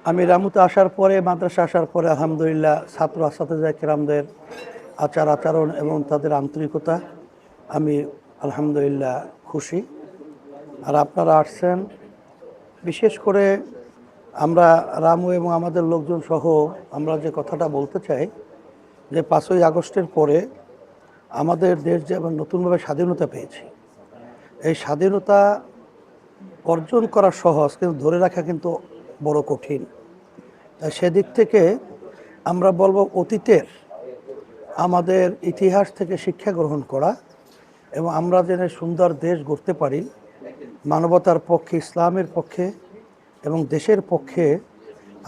আমি রামুতে আসার পরে, মাদ্রাসা আসার পরে আলহামদুলিল্লাহ ছাত্র আসাতেজা কেরামদের আচার আচরণ এবং তাদের আন্তরিকতা আমি আলহামদুলিল্লাহ খুশি। আর আপনারা আসছেন, বিশেষ করে আমরা রামু এবং আমাদের লোকজন সহ আমরা যে কথাটা বলতে চাই যে 5ই আগস্টের পরে আমাদের দেশ যে আবার নতুনভাবে স্বাধীনতা পেয়েছি, এই স্বাধীনতা অর্জন করা সহজ, কিন্তু ধরে রাখা কিন্তু বড় কঠিন। তাই সেদিক থেকে আমরা বলবো অতীতের আমাদের ইতিহাস থেকে শিক্ষা গ্রহণ করা এবং আমরা যেন সুন্দর দেশ গড়তে পারি মানবতার পক্ষে, ইসলামের পক্ষে এবং দেশের পক্ষে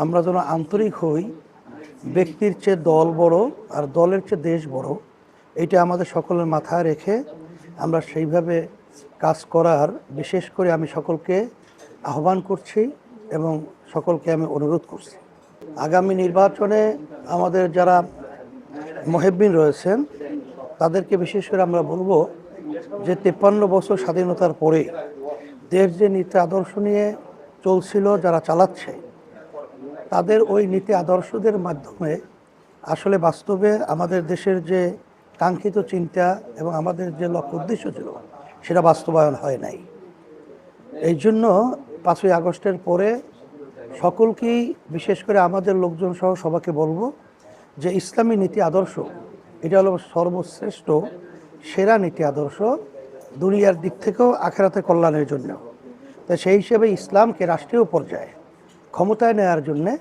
আমরা যেন আন্তরিক হই। ব্যক্তির চেয়ে দল বড় আর দলের চেয়ে দেশ বড়, এটা আমাদের সকলের মাথায় রেখে আমরা সেইভাবে কাজ করার বিশেষ করে আমি সকলকে আহ্বান করছি এবং সকলকে আমি অনুরোধ করছি। আগামী নির্বাচনে আমাদের যারা মুহিব্বিন রয়েছেন তাদেরকে বিশেষ করে আমরা বলবো যে 53 বছর স্বাধীনতার পরে দেশ যে নীতি আদর্শ নিয়ে চলছিল, যারা চালাচ্ছে তাদের ওই নীতি আদর্শদের মাধ্যমে আসলে বাস্তবে আমাদের দেশের যে কাঙ্ক্ষিত চিন্তা এবং আমাদের যে লক্ষ্য উদ্দেশ্য ছিল সেটা বাস্তবায়ন হয় নাই। এই জন্য 5ই আগস্টের পরে সকলকেই, বিশেষ করে আমাদের লোকজন সহ সবাইকে বলবো যে ইসলামী নীতি আদর্শ এটা হলো সর্বশ্রেষ্ঠ সেরা নীতি আদর্শ দুনিয়ার দিক থেকেও আখেরাতে কল্যাণের জন্য। তাই সেই হিসেবে ইসলামকে রাষ্ট্রীয় পর্যায়ে ক্ষমতায় নেওয়ার জন্যে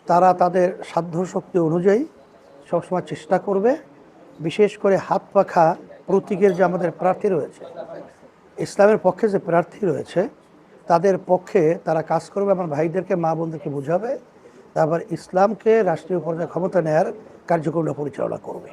তারা তাদের সাধ্যশক্তি অনুযায়ী সবসময় চেষ্টা করবে। বিশেষ করে হাত পাখা প্রতীকের যে আমাদের প্রার্থী রয়েছে, ইসলামের পক্ষে যে প্রার্থী রয়েছে তাদের পক্ষে তারা কাজ করবে, আমার ভাইদেরকে মা বোনদেরকে বোঝাবে, তারপর ইসলামকে রাষ্ট্রীয় পর্যায়ে ক্ষমতা নেওয়ার কার্যক্রমটা পরিচালনা করবে।